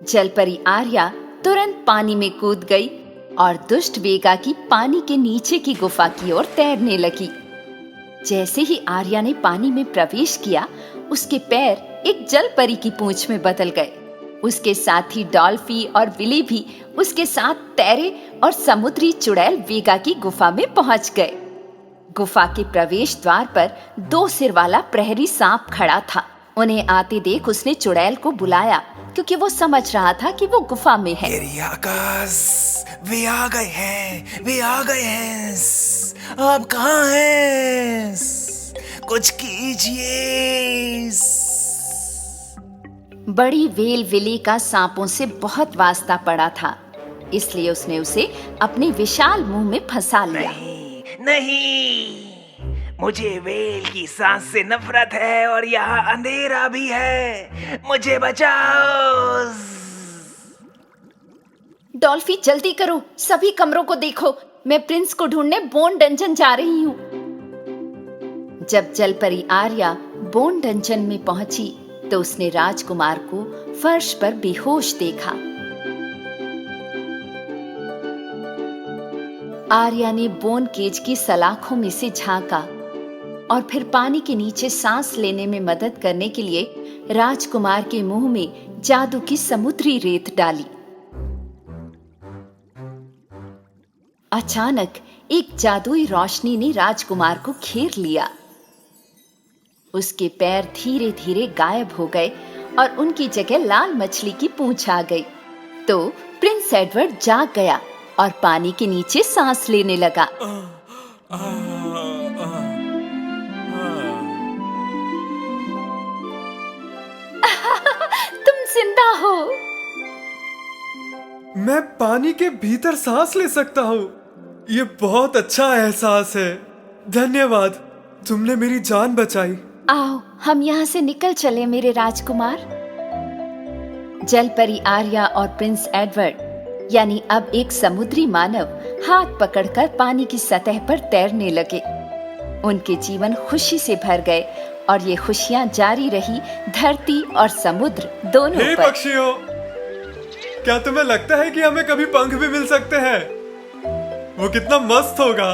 जलपरी आर्या तुरंत पानी में कूद गई और दुष्ट वेगा की पानी के नीचे की गुफा की ओर तैरने लगी। जैसे ही आर्या ने पानी में प्रवेश किया, उसके पैर एक जल परी की पूंछ में बदल गए। उसके साथी डॉल्फी और विली भी उसके साथ तैरे और समुद्री चुड़ैल वेगा की गुफा में पहुंच गए। गुफा के प्रवेश द्वार पर 2 सिर वाला प्रहरी सांप खड़ा था। उन्हें आते देख उसने चुड़ैल को बुलाया, क्योंकि वो समझ रहा था कि वो गुफा में है।
किरियाकास, वे आ गए हैं, वे आ गए हैं। आप कहाँ हैं? कुछ कीजिए।
बड़ी वेल विली का सांपों से बहुत वास्ता पड़ा था, इसलिए उसने उसे अपने विशाल मुंह में फंसा लिया।
नहीं, मुझे वेल की सांस से नफरत है और यहाँ अंधेरा भी है। मुझे बचाओ।
डॉल्फी जल्दी करो, सभी कमरों को देखो, मैं प्रिंस को ढूंढने बोन डंजन जा रही हूँ। जब जलपरी आर्या बोन डंजन में पहुंची तो उसने राजकुमार को फर्श पर बेहोश देखा। आर्या ने बोन केज की सलाखों में से झांका और फिर पानी के नीचे सांस लेने में मदद करने के लिए राजकुमार के मुंह में जादू की समुद्री रेत डाली। अचानक एक जादुई रोशनी ने राजकुमार को घेर लिया। उसके पैर धीरे धीरे गायब हो गए और उनकी जगह लाल मछली की पूंछ आ गई। तो प्रिंस एडवर्ड जाग गया और पानी के नीचे सांस लेने लगा। तुम जिंदा हो।
मैं पानी के भीतर सांस ले सकता हूँ। ये बहुत अच्छा एहसास है। धन्यवाद, तुमने मेरी जान बचाई।
आओ हम यहाँ से निकल चले मेरे राजकुमार। जलपरी आर्या और प्रिंस एडवर्ड यानी अब एक समुद्री मानव हाथ पकड़कर पानी की सतह पर तैरने लगे। उनके जीवन खुशी से भर गए और ये खुशियाँ जारी रही धरती और समुद्र दोनों
हे
पर।
पक्षियों, क्या तुम्हें लगता है कि हमें कभी पंख भी मिल सकते हैं? वो कितना मस्त होगा।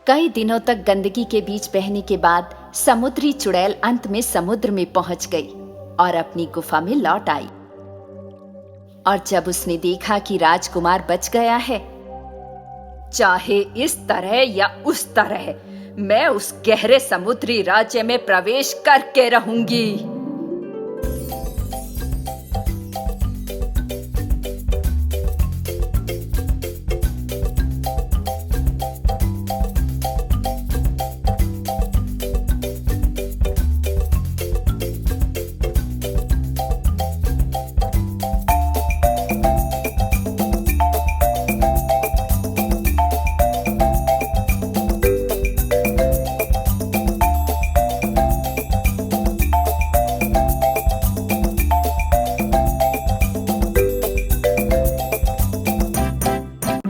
कई दिनों तक गंदगी के बीच बहने के बाद समुद्री चुड़ैल अंत में समुद्र में पहुंच गई और अपनी गुफा में लौट आई। और जब उसने देखा कि राजकुमार बच गया है, चाहे इस तरह या उस तरह, मैं उस गहरे समुद्री राज्य में प्रवेश करके रहूंगी।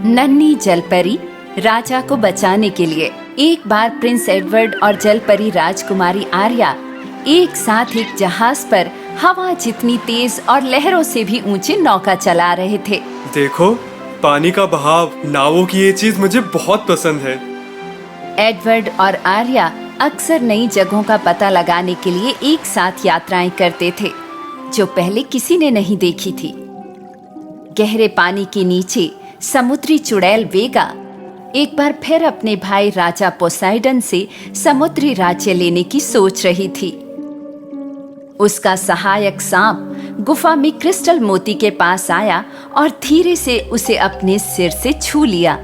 नन्ही जलपरी राजा को बचाने के लिए एक बार प्रिंस एडवर्ड और जलपरी राजकुमारी आर्या एक साथ एक जहाज पर हवा जितनी तेज और लहरों से भी ऊंचे नौका चला रहे थे।
देखो, पानी का बहाव, नावों की ये चीज मुझे बहुत पसंद है।
एडवर्ड और आर्या अक्सर नई जगहों का पता लगाने के लिए एक साथ यात्राएं करते थे, जो पहले किसी ने नहीं देखी थी। गहरे पानी के नीचे समुद्री चुड़ैल वेगा एक बार फिर अपने भाई राजा पोसाइडन से समुद्री राज्य लेने की सोच रही थी। उसका सहायक सांप गुफा में क्रिस्टल मोती के पास आया और धीरे से उसे अपने सिर से छू लिया,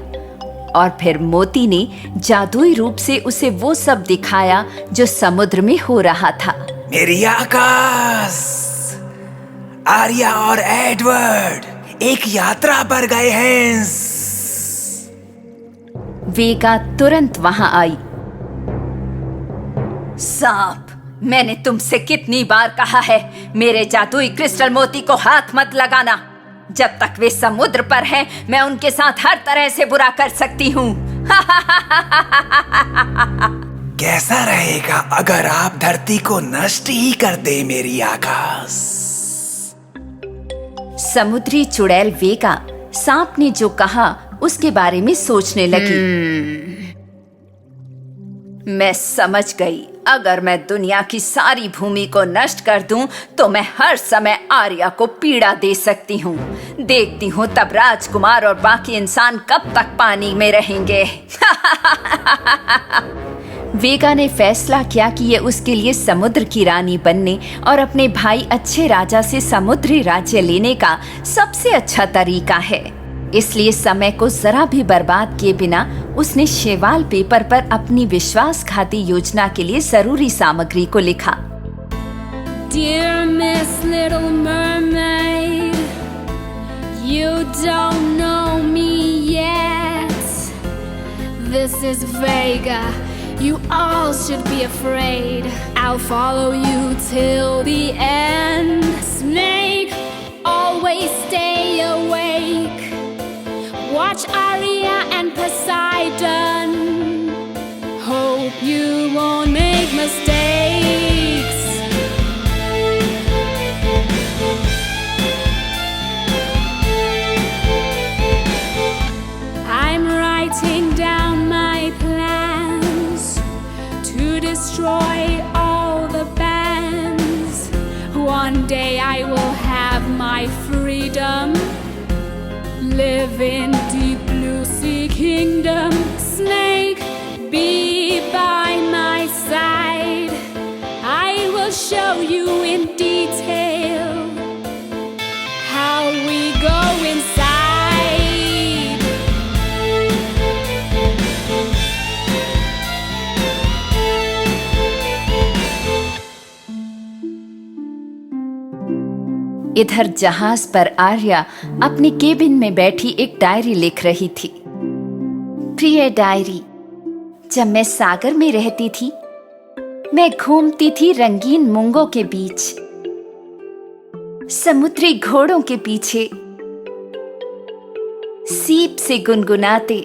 और फिर मोती ने जादुई रूप से उसे वो सब दिखाया जो समुद्र में हो रहा था।
मेरी आकाश, आर्या और एडवर्ड एक यात्रा पर गए हैं।
वेगा तुरंत वहां आई। सांप, मैंने तुमसे कितनी बार कहा है, मेरे जादुई क्रिस्टल मोती को हाथ मत लगाना। जब तक वे समुद्र पर हैं, मैं उनके साथ हर तरह से बुरा कर सकती हूँ।
कैसा रहेगा अगर आप धरती को नष्ट ही कर दे मेरी आकाश?
समुद्री चुड़ैल वेगा सांप ने जो कहा उसके बारे में सोचने लगी। मैं समझ गई, अगर मैं दुनिया की सारी भूमि को नष्ट कर दूं तो मैं हर समय आर्या को पीड़ा दे सकती हूँ। देखती हूँ तब राजकुमार और बाकी इंसान कब तक पानी में रहेंगे। वेगा ने फैसला किया कि ये उसके लिए समुद्र की रानी बनने और अपने भाई अच्छे राजा से समुद्री राज्य लेने का सबसे अच्छा तरीका है। इसलिए समय को जरा भी बर्बाद किए बिना उसने शैवाल पेपर पर अपनी विश्वासघाती योजना के लिए जरूरी सामग्री को लिखा।
Dear Miss Little Mermaid, you don't know me yet. This is Vega. You all should be afraid. I'll follow you till the end. Snake, always stay awake. Watch Arya and Poseidon. Hope you won't make mistakes. I'm writing down my plans to destroy all the bands. One day I will have my freedom. Live in deep blue sea kingdom. Snake, be by my side. I will show you in detail how we go inside.
इधर जहाज पर आर्या अपनी cabin में बैठी एक diary लिख रही थी। प्रिय डायरी, जब मैं सागर में रहती थी, मैं घूमती थी रंगीन मूंगों के बीच, समुद्री घोड़ों के पीछे, सीप से गुनगुनाते,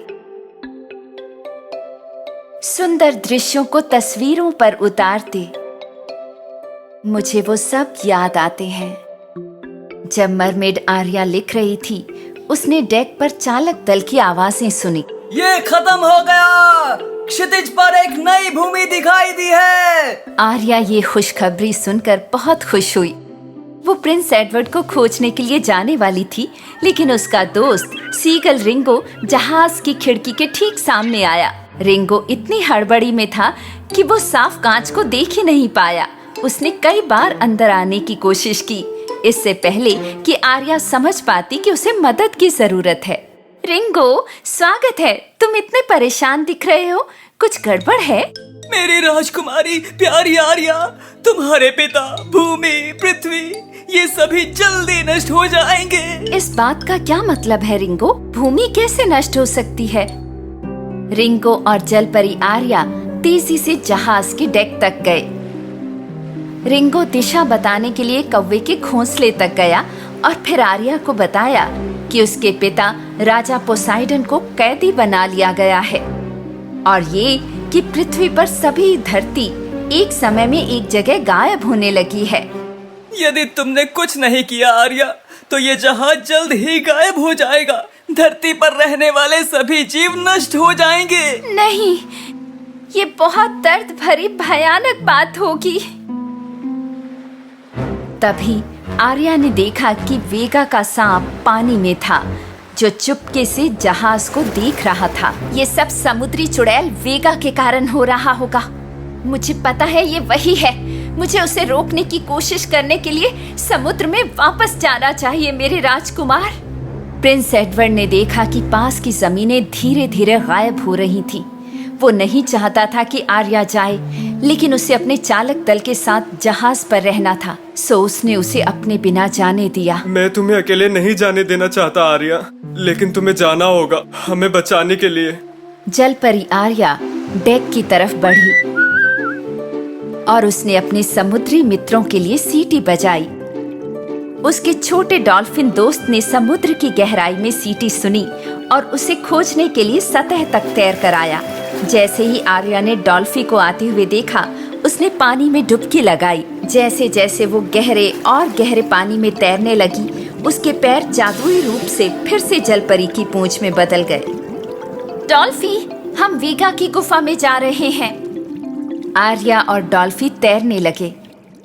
सुंदर दृश्यों को तस्वीरों पर उतारते। मुझे वो सब याद आते हैं। जब मरमेड आर्या लिख रही थी, उसने डेक पर चालक दल की आवाजें सुनी।
ये खत्म हो गया, क्षितिज पर एक नई भूमि दिखाई दी है।
आर्या ये खुशखबरी सुनकर बहुत खुश हुई। वो प्रिंस एडवर्ड को खोजने के लिए जाने वाली थी, लेकिन उसका दोस्त सीगल रिंगो जहाज की खिड़की के ठीक सामने आया। रिंगो इतनी हड़बड़ी में था कि वो साफ कांच को देख ही नहीं पाया। उसने कई बार अंदर आने की कोशिश की, इससे पहले कि आर्या समझ पाती कि उसे मदद की जरूरत है। रिंगो, स्वागत है। तुम इतने परेशान दिख रहे हो, कुछ गड़बड़ है?
मेरी राजकुमारी प्यारी आर्या, तुम्हारे पिता, भूमि, पृथ्वी, ये सभी जल्दी नष्ट हो जाएंगे।
इस बात का क्या मतलब है रिंगो? भूमि कैसे नष्ट हो सकती है? रिंगो और जलपरी आर्या तेजी से जहाज के डेक तक गए। रिंगो दिशा बताने के लिए कौवे के घोंसले तक गया और फिर आर्या को बताया कि उसके पिता राजा पोसाइडन को कैदी बना लिया गया है और ये कि पृथ्वी पर सभी धरती एक समय में एक जगह गायब होने लगी है।
यदि तुमने कुछ नहीं किया आर्या, तो ये जहाज जल्द ही गायब हो जाएगा। धरती पर रहने वाले सभी जीव नष्ट हो जाएंगे।
नहीं, ये बहुत दर्द भरी भयानक बात होगी। तभी आर्या ने देखा कि वेगा का सांप पानी में था, जो चुपके से जहाज को देख रहा था। ये सब समुद्री चुड़ैल वेगा के कारण हो रहा होगा। मुझे पता है ये वही है। मुझे उसे रोकने की कोशिश करने के लिए समुद्र में वापस जाना चाहिए, मेरे राजकुमार। प्रिंस एडवर्ड ने देखा कि पास की जमीनें धीरे धीरे गायब हो रही थी। वो नहीं चाहता था कि आर्या जाए, लेकिन उसे अपने चालक दल के साथ जहाज पर रहना था, सो उसने उसे अपने बिना जाने दिया।
मैं तुम्हें अकेले नहीं जाने देना चाहता आर्या, लेकिन तुम्हें जाना होगा हमें बचाने के लिए।
जलपरी आर्या डेक की तरफ बढ़ी और उसने अपने समुद्री मित्रों के लिए सीटी बजाई। उसके छोटे डॉल्फिन दोस्त ने समुद्र की गहराई में सीटी सुनी और उसे खोजने के लिए सतह तक तैर कर आया। जैसे ही आर्या ने डॉल्फिन को आते हुए देखा, उसने पानी में डुबकी लगाई। जैसे जैसे वो गहरे और गहरे पानी में तैरने लगी, उसके पैर जादुई रूप से फिर से जलपरी की पूंछ में बदल गए। डॉल्फी, हम वेगा की गुफा में जा रहे हैं। आर्या और डॉल्फी तैरने लगे।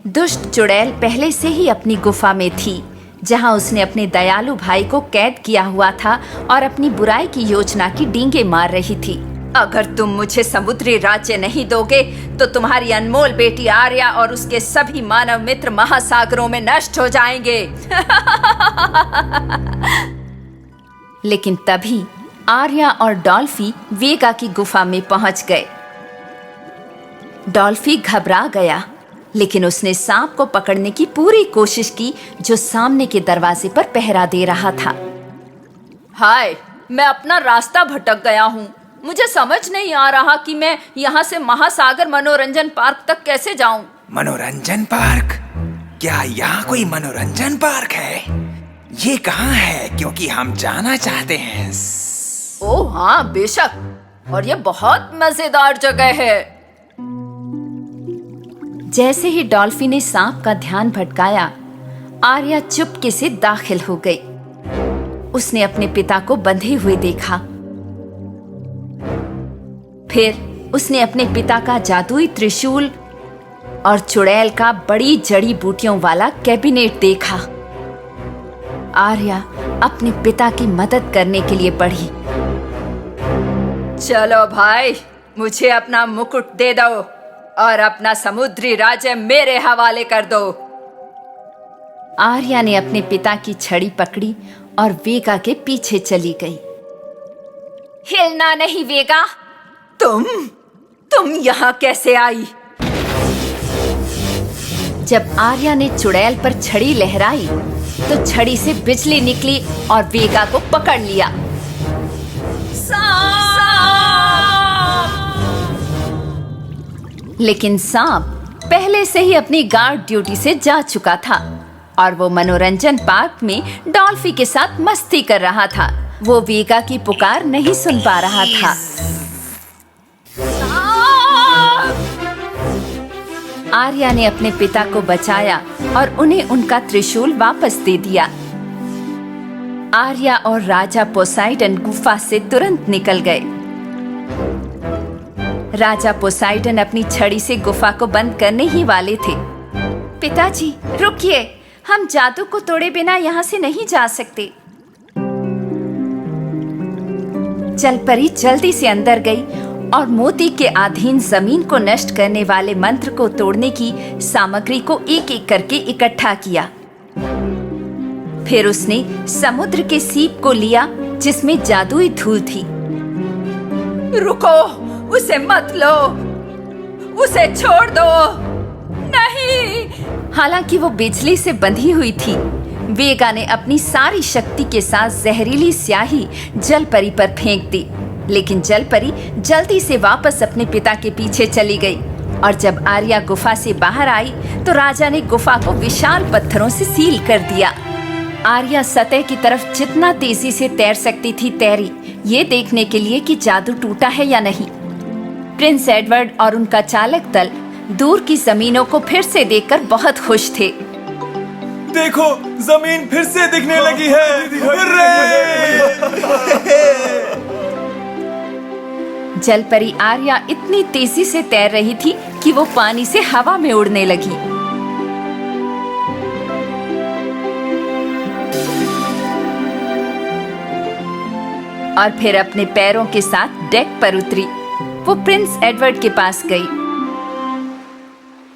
दुष्ट चुड़ैल पहले से ही अपनी गुफा में थी, जहां उसने अपने दयालु भाई को कैद किया हुआ था और अपनी बुराई की योजना की डींगे मार रही थी। अगर तुम मुझे समुद्री राज्य नहीं दोगे तो तुम्हारी अनमोल बेटी आर्या और उसके सभी मानव मित्र महासागरों में नष्ट हो जाएंगे। लेकिन तभी आर्या और डॉल्फी वेगा की गुफा में पहुंच गए। डॉल्फी घबरा गया, लेकिन उसने सांप को पकड़ने की पूरी कोशिश की जो सामने के दरवाजे पर पहरा दे रहा था। हाय, मैं अपना रास्ता भटक गया हूँ। मुझे समझ नहीं आ रहा कि मैं यहाँ से महासागर मनोरंजन पार्क तक कैसे जाऊँ।
मनोरंजन पार्क? क्या यहाँ कोई मनोरंजन पार्क है? ये कहाँ है? क्योंकि हम जाना चाहते हैं।
ओह हाँ, बेशक, और ये बहुत मजेदार जगह है। जैसे ही डॉल्फी ने सांप का ध्यान भटकाया, आर्या चुपके से दाखिल हो गई। उसने अपने पिता को बंधे हुए देखा। फिर उसने अपने पिता का जादुई त्रिशूल और चुड़ैल का बड़ी जड़ी बूटियों वाला कैबिनेट देखा। आर्या अपने पिता की मदद करने के लिए बढ़ी। चलो भाई, मुझे अपना मुकुट दे दो और अपना समुद्री राज्य मेरे हवाले कर दो। आर्या ने अपने पिता की छड़ी पकड़ी और वेगा के पीछे चली गई। हिलना नहीं वेगा, तुम यहाँ कैसे आई? जब आर्या ने चुड़ैल पर छड़ी लहराई तो छड़ी से बिजली निकली और वेगा को पकड़ लिया। लेकिन सांप पहले से ही अपनी गार्ड ड्यूटी से जा चुका था और वो मनोरंजन पार्क में डॉल्फी के साथ मस्ती कर रहा था। वो वेगा की पुकार नहीं सुन पा रहा था। आर्या ने अपने पिता को बचाया और उन्हें उनका त्रिशूल वापस दे दिया। आर्या और राजा पोसाइडन गुफा से तुरंत निकल गए। राजा पोसाइडन अपनी छड़ी से गुफा को बंद करने ही वाले थे। पिताजी, रुकिए, हम जादू को तोड़े बिना यहाँ से नहीं जा सकते। जलपरी जल्दी से अंदर गई और मोती के अधीन जमीन को नष्ट करने वाले मंत्र को तोड़ने की सामग्री को एक एक करके इकट्ठा किया। फिर उसने समुद्र के सीप को लिया जिसमें जादुई धूल थी। रुको, उसे मत लो, उसे छोड़ दो। नहीं। हालांकि वो बिजली से बंधी हुई थी, वेगा ने अपनी सारी शक्ति के साथ जहरीली स्याही जलपरी पर फेंक दी। लेकिन जलपरी जल्दी से वापस अपने पिता के पीछे चली गई और जब आर्या गुफा से बाहर आई तो राजा ने गुफा को विशाल पत्थरों से सील कर दिया। आर्या सतह की तरफ जितना तेजी से तैर सकती थी तैरी, ये देखने के लिए कि जादू टूटा है या नहीं। प्रिंस एडवर्ड और उनका चालक दल दूर की जमीनों को फिर से देखकर बहुत खुश थे।
देखो, जमीन फिर से दिखने लगी है।
जलपरी आर्या इतनी तेजी से तैर रही थी कि वो पानी से हवा में उड़ने लगी। और फिर अपने पैरों के साथ डेक पर उतरी। वो प्रिंस एडवर्ड के पास गई।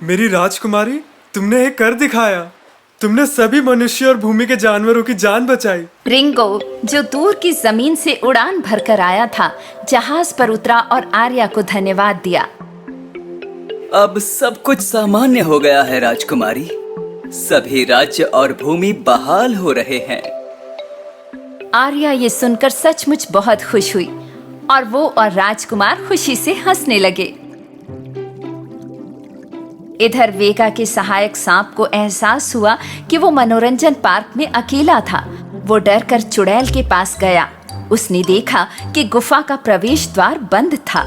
मेरी राजकुमारी, तुमने एक कर दिखाया। तुमने सभी मनुष्य और भूमि के जानवरों की जान बचाई।
रिंगो, जो दूर की जमीन से उड़ान भरकर आया था, जहाज पर उतरा और आर्या को धन्यवाद दिया।
अब सब कुछ सामान्य हो गया है राजकुमारी। सभी राज्य और भूमि बहाल हो रहे हैं।
आर्या ये सुनकर सचमुच बहुत खुश हुई और वो और राजकुमार खुशी से हंसने लगे। इधर वेगा के सहायक सांप को एहसास हुआ कि वो मनोरंजन पार्क में अकेला था। वो डरकर चुड़ैल के पास गया। उसने देखा कि गुफा का प्रवेश द्वार बंद था।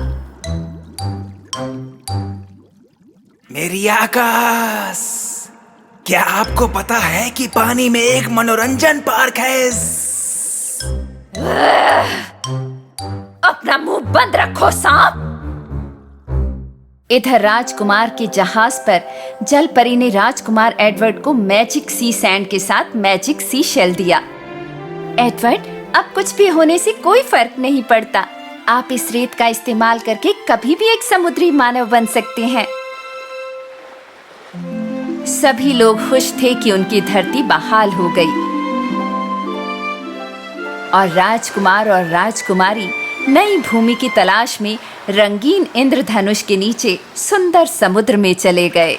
मेरी आकाश, क्या आपको पता है कि पानी में एक मनोरंजन पार्क है?
अपना मुंह बंद रखो सांप। इधर राजकुमार के जहाज पर जल परी ने राजकुमार एडवर्ड को मैजिक सी सैंड के साथ मैजिक सी शेल दिया। एडवर्ड, अब कुछ भी होने से कोई फर्क नहीं पड़ता। आप इस रेत का इस्तेमाल करके कभी भी एक समुद्री मानव बन सकते हैं। सभी लोग खुश थे कि उनकी धरती बहाल हो गई और राजकुमार और राजकुमारी नई भूमि की तलाश में रंगीन इंद्रधनुष के नीचे सुंदर समुद्र में चले गए।